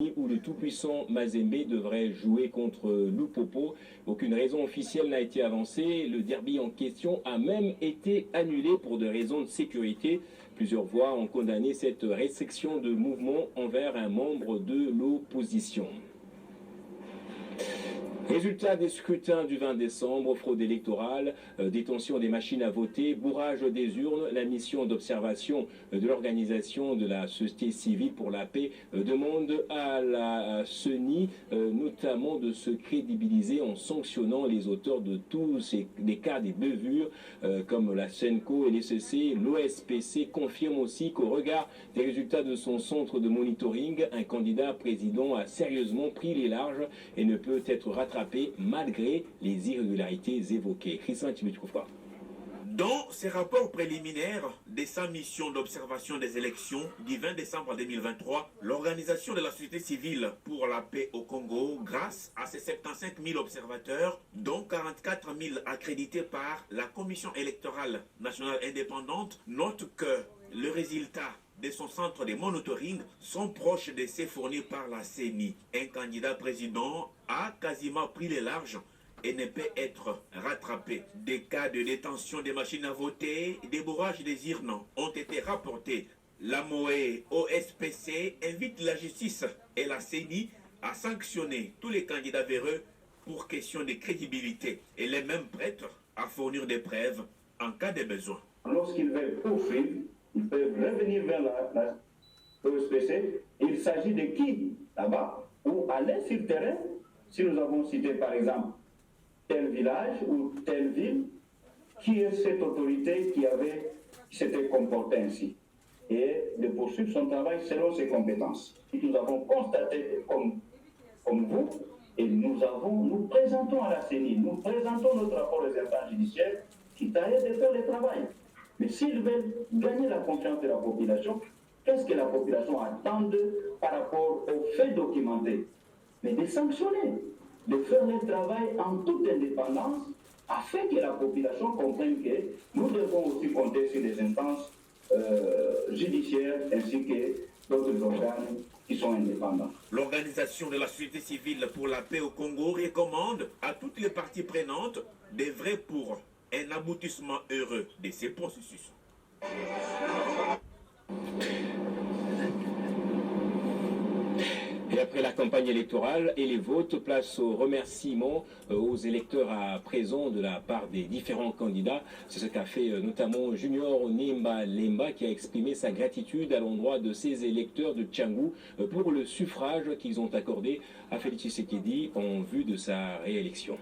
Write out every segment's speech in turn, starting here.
où le tout-puissant Mazembe devrait jouer contre Lupopo. Aucune raison officielle n'a été avancée. Le derby en question a même été annulé pour des raisons de sécurité. Plusieurs voix ont condamné cette restriction de mouvement envers un membre de l'opposition. Résultat des scrutins du 20 décembre, fraude électorale, détention des machines à voter, bourrage des urnes, la mission d'observation de l'organisation de la société civile pour la paix demande à la CENI notamment de se crédibiliser en sanctionnant les auteurs de tous les cas des bavures comme la SENCO et l'ECC. L'OSPC confirme aussi qu'au regard des résultats de son centre de monitoring, un candidat président a sérieusement pris les larges et ne peut être rattrapé malgré les irrégularités évoquées. Christian Tibet-Koufra. Dans ses rapports préliminaires de sa mission d'observation des élections du 20 décembre 2023, l'organisation de la société civile pour la paix au Congo, grâce à ses 75 000 observateurs, dont 44 000 accrédités par la Commission électorale nationale indépendante, note que le résultat de son centre de monitoring sont proches de ceux fournis par la CENI. Un candidat président a quasiment pris les larges et ne peut être rattrapé. Des cas de détention des machines à voter, des bourrages des urnes ont été rapportés. La MOE OSPC invite la justice et la CENI à sanctionner tous les candidats véreux pour question de crédibilité. Elle est même prête à fournir des preuves en cas de besoin. Lorsqu'ils veulent poursuivre, ils peuvent revenir vers la OSPC. Il s'agit de qui là-bas ou aller sur le terrain. Si nous avons cité par exemple tel village ou telle ville, qui est cette autorité qui s'était comportée ainsi, et de poursuivre son travail selon ses compétences. Et nous avons constaté comme vous, et nous présentons à la CENI, nous présentons notre rapport aux instances judiciaires qui t'arrêtent de faire le travail. Mais s'ils veulent gagner la confiance de la population, qu'est-ce que la population attend par rapport aux faits documentés? Mais de sanctionner, de faire le travail en toute indépendance, afin que la population comprenne que nous devons aussi compter sur les instances judiciaires ainsi que d'autres organes qui sont indépendants. L'organisation de la société civile pour la paix au Congo recommande à toutes les parties prenantes d'œuvrer pour un aboutissement heureux de ces processus. Et après la campagne électorale et les votes, place aux remerciements aux électeurs à présent de la part des différents candidats. C'est ce qu'a fait notamment Junior Nemba Lemba qui a exprimé sa gratitude à l'endroit de ses électeurs de Tchangou pour le suffrage qu'ils ont accordé à Félix Tshisekedi en vue de sa réélection.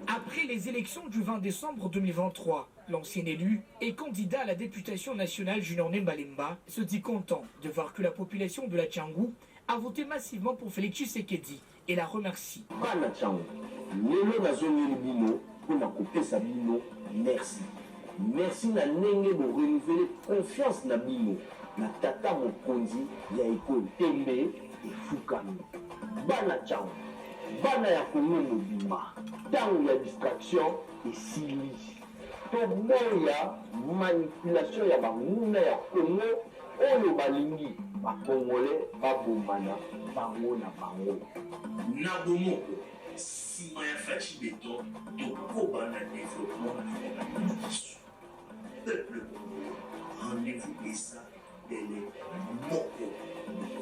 Après les élections du 20 décembre 2023, l'ancien élu et candidat à la députation nationale Junior Nemba Lemba se dit content de voir que la population de la Tchangou a voté massivement pour Félix Tshisekedi et la remercie. Merci. Merci na nenge de renouveler confiance na bino. Na tata mokonzi ya école Tembe et Fukami. Bana Tchangou. Bana ya Congo mobima. Tango ya distraction et sili. Toboya manipulation ya banguna ya Congo oyo balingi bakongole babomana bango na bango. Na bomoko sima ya faci beton tokoba na développement na communication. Peuple congolais, rendez-vous et ça dele moko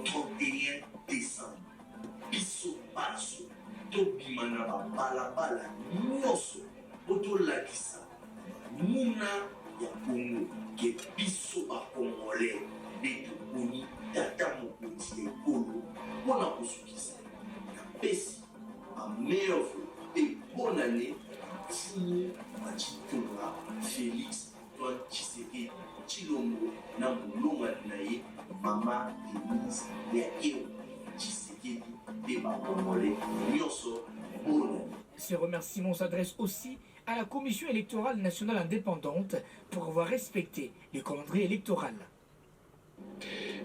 31 décembre. Biso paso tobima na babalabala nyonso otolakisa muna ya Congo ke biso bakongolais nde toboni tata mokonzi ya ekolo mpona kosukisa napesi bameilleur vœu et bonne année tini bacitonga Félix Antoine Tshisekedi Tshilombo na molonga na ye mama Denise ya eo Tshisekedi nde bakongolais nyonso bonne année. Ces remerciements s'adressent aussi à la Commission électorale nationale indépendante pour avoir respecté le calendrier électoral.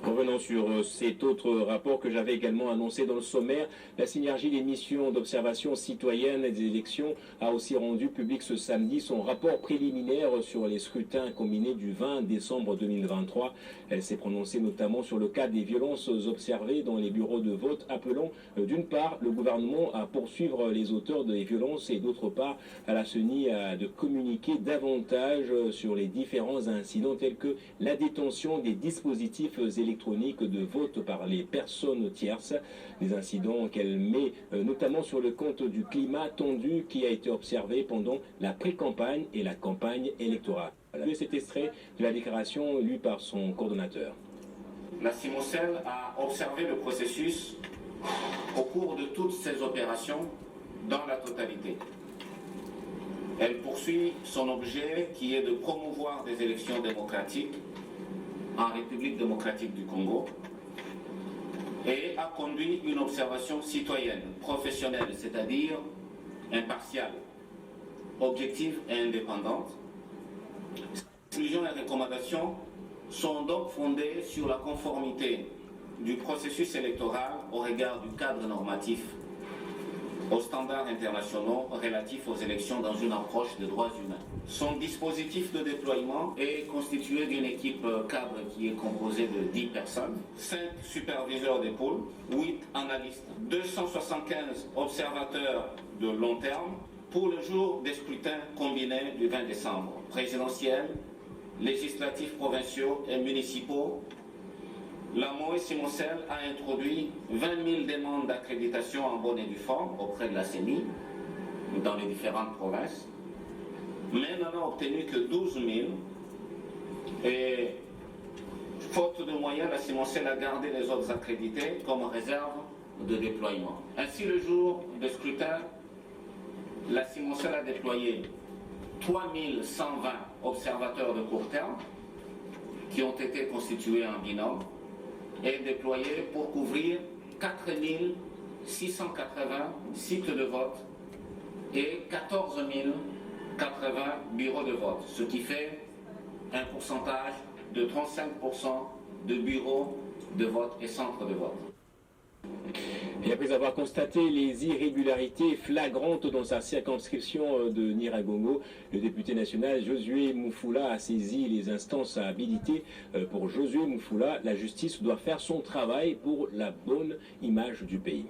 Revenons sur cet autre rapport que j'avais également annoncé dans le sommaire. La synergie des missions d'observation citoyenne des élections a aussi rendu public ce samedi son rapport préliminaire sur les scrutins combinés du 20 décembre 2023. Elle s'est prononcée notamment sur le cas des violences observées dans les bureaux de vote, appelant d'une part le gouvernement à poursuivre les auteurs des violences et d'autre part à la CENI de communiquer davantage sur les différents incidents tels que la détention des dispositifs électronique de vote par les personnes tierces, des incidents qu'elle met notamment sur le compte du climat tendu qui a été observé pendant la pré-campagne et la campagne électorale. Voilà cet extrait de la déclaration lue par son coordonnateur. La CIMOCEL a observé le processus au cours de toutes ces opérations dans la totalité. Elle poursuit son objet qui est de promouvoir des élections démocratiques en République démocratique du Congo et a conduit une observation citoyenne, professionnelle, c'est-à-dire impartiale, objective et indépendante. Ces conclusions et recommandations sont donc fondées sur la conformité du processus électoral au regard du cadre normatif aux standards internationaux relatifs aux élections dans une approche des droits humains. Son dispositif de déploiement est constitué d'une équipe cadre qui est composée de 10 personnes, 5 superviseurs des pôles, 8 analystes, 275 observateurs de long terme pour le jour des scrutins combinés du 20 décembre, présidentiels, législatifs provinciaux et municipaux. La MOE CIMOCEL a introduit 20 000 demandes d'accréditation en bonne et due forme auprès de la CENI dans les différentes provinces, mais n'en a obtenu que 12 000. Et faute de moyens, la CIMOCEL a gardé les autres accrédités comme réserve de déploiement. Ainsi, le jour de scrutin, la CIMOCEL a déployé 3 120 observateurs de court terme qui ont été constitués en binôme et déployé pour couvrir 4 680 sites de vote et 14 080 bureaux de vote, ce qui fait un pourcentage de 35% de bureaux de vote et centres de vote. Et après avoir constaté les irrégularités flagrantes dans sa circonscription de Nyiragongo, le député national Josué Mufula a saisi les instances habilitées. Pour Josué Mufula, la justice doit faire son travail pour la bonne image du pays.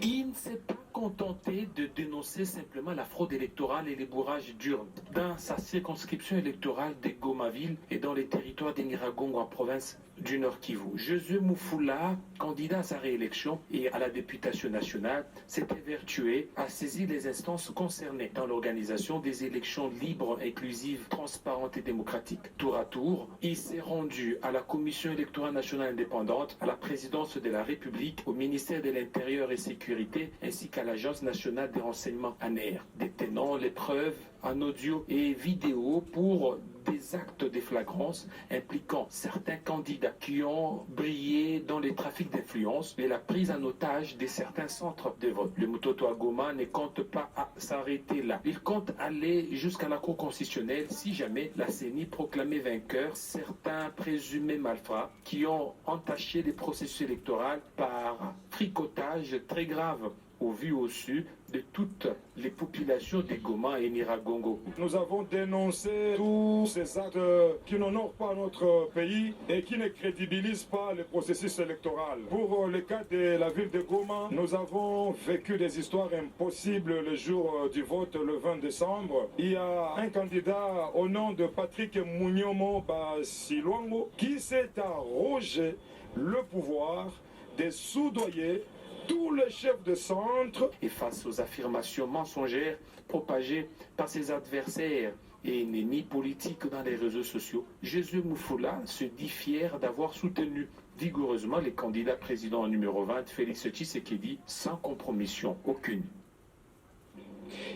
Il ne s'est pas contenté de dénoncer simplement la fraude électorale et les bourrages d'urnes dans sa circonscription électorale de Gomaville et dans les territoires de Nyiragongo en province du Nord Kivu. Josué Mufula, candidat à sa réélection et à la députation nationale, s'est évertué à saisir les instances concernées dans l'organisation des élections libres, inclusives, transparentes et démocratiques. Tour à tour, il s'est rendu à la Commission électorale nationale indépendante, à la présidence de la République, au ministère de l'Intérieur et Sécurité, ainsi qu'à l'Agence nationale des renseignements ANR, détenant les preuves en audio et vidéo pour des actes de flagrance impliquant certains candidats qui ont brillé dans les trafics d'influence et la prise en otage de certains centres de vote. Le Mutoto à Goma ne compte pas à s'arrêter là. Il compte aller jusqu'à la Cour constitutionnelle si jamais la CENI proclamait vainqueur certains présumés malfrats qui ont entaché les processus électoraux par fricotage très grave au vu au su de toutes les populations de Goma et Nyiragongo. Nous avons dénoncé tous ces actes qui n'honorent pas notre pays et qui ne crédibilisent pas le processus électoral. Pour le cas de la ville de Goma, nous avons vécu des histoires impossibles le jour du vote le 20 décembre. Il y a un candidat au nom de Patrick Munyoma Basilwango qui s'est arrogé le pouvoir de soudoyer tous les chefs de centre. Et face aux affirmations mensongères propagées par ses adversaires et ennemis politiques dans les réseaux sociaux, Josué Mufula se dit fier d'avoir soutenu vigoureusement les candidats présidents numéro 20, Félix Tshisekedi, sans compromission aucune.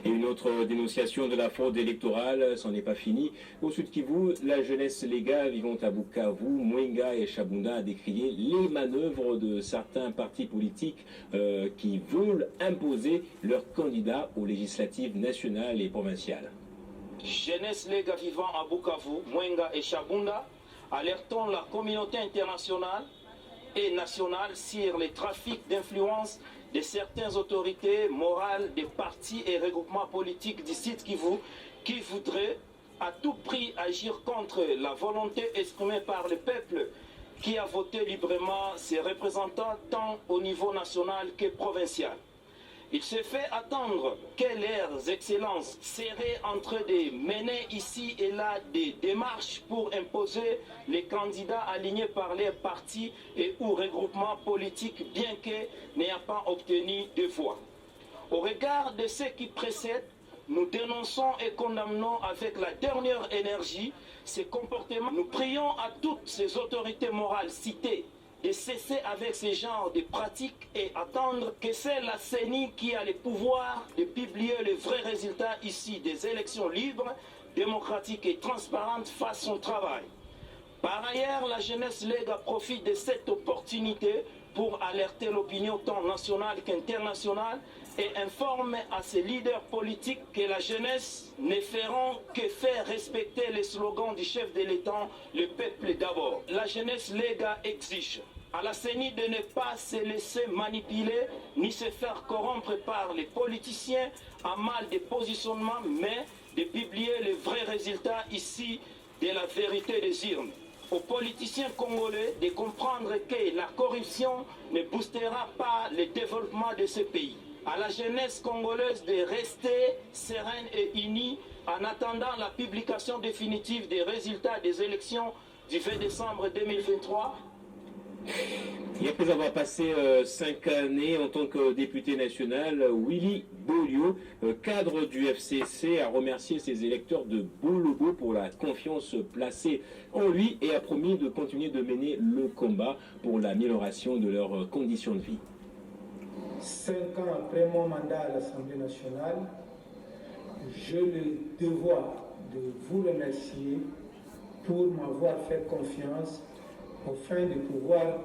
Et une autre dénonciation de la fraude électorale, c'en est pas fini. Au Sud Kivu, la jeunesse légale vivant à Bukavu, Mwenga et Shabunda a décrié les manœuvres de certains partis politiques qui veulent imposer leurs candidats aux législatives nationales et provinciales. Jeunesse légale vivant à Bukavu, Mwenga et Shabunda alertons la communauté internationale et nationale sur les trafics d'influence de certaines autorités morales des partis et regroupements politiques du site Kivu qui voudraient à tout prix agir contre la volonté exprimée par le peuple qui a voté librement ses représentants tant au niveau national que provincial. Il se fait attendre que leurs excellences seraient en train de mener ici et là des démarches pour imposer les candidats alignés par les partis et ou regroupements politiques, bien que n'ayant pas obtenu de voix. Au regard de ce qui précède, nous dénonçons et condamnons avec la dernière énergie ces comportements. Nous prions à toutes ces autorités morales citées de cesser avec ce genre de pratiques et attendre que c'est la CENI qui a le pouvoir de publier les vrais résultats ici des élections libres, démocratiques et transparentes fasse son travail. Par ailleurs, la Jeunesse Lega profite de cette opportunité pour alerter l'opinion tant nationale qu'internationale et informe à ses leaders politiques que la jeunesse ne feront que faire respecter les slogans du chef de l'État, le peuple d'abord. La Jeunesse Lega exige à la CENI de ne pas se laisser manipuler ni se faire corrompre par les politiciens à mal de positionnement, mais de publier les vrais résultats ici de la vérité des urnes. Aux politiciens congolais de comprendre que la corruption ne boostera pas le développement de ce pays. À la jeunesse congolaise de rester sereine et unie en attendant la publication définitive des résultats des élections du 20 décembre 2023. Et après avoir passé 5 années en tant que député national, Willy Bolio, cadre du FCC, a remercié ses électeurs de Bolobo pour la confiance placée en lui et a promis de continuer de mener le combat pour l'amélioration de leurs conditions de vie. 5 ans après mon mandat à l'Assemblée nationale, j'ai le devoir de vous remercier pour m'avoir fait confiance afin de pouvoir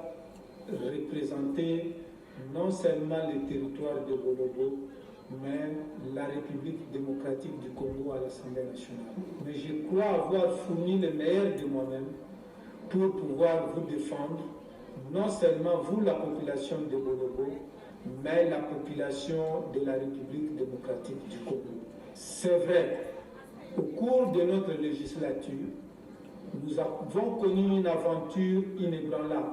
représenter non seulement le territoire de Bolobo, mais la République démocratique du Congo à l'Assemblée nationale. Mais je crois avoir fourni le meilleur de moi-même pour pouvoir vous défendre, non seulement vous, la population de Bolobo, mais la population de la République démocratique du Congo. C'est vrai, au cours de notre législature, nous avons connu une aventure inébranlable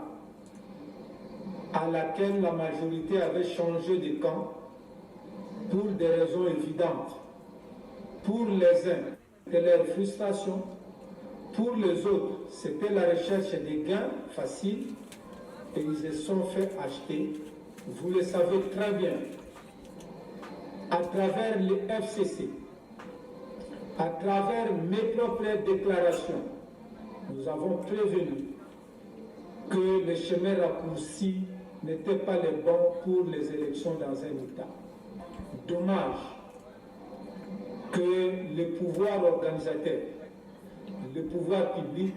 à laquelle la majorité avait changé de camp pour des raisons évidentes. Pour les uns, c'était leur frustration. Pour les autres, c'était la recherche des gains faciles et ils se sont fait acheter. Vous le savez très bien, à travers le FCC, à travers mes propres déclarations, nous avons prévenu que le chemin raccourci n'était pas le bon pour les élections dans un État. Dommage que le pouvoir organisateur, le pouvoir public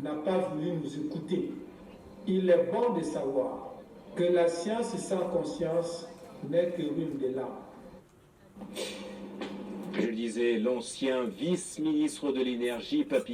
n'a pas voulu nous écouter. Il est bon de savoir que la science sans conscience n'est que ruine de l'âme. Je le disais, l'ancien vice-ministre de l'énergie, Papi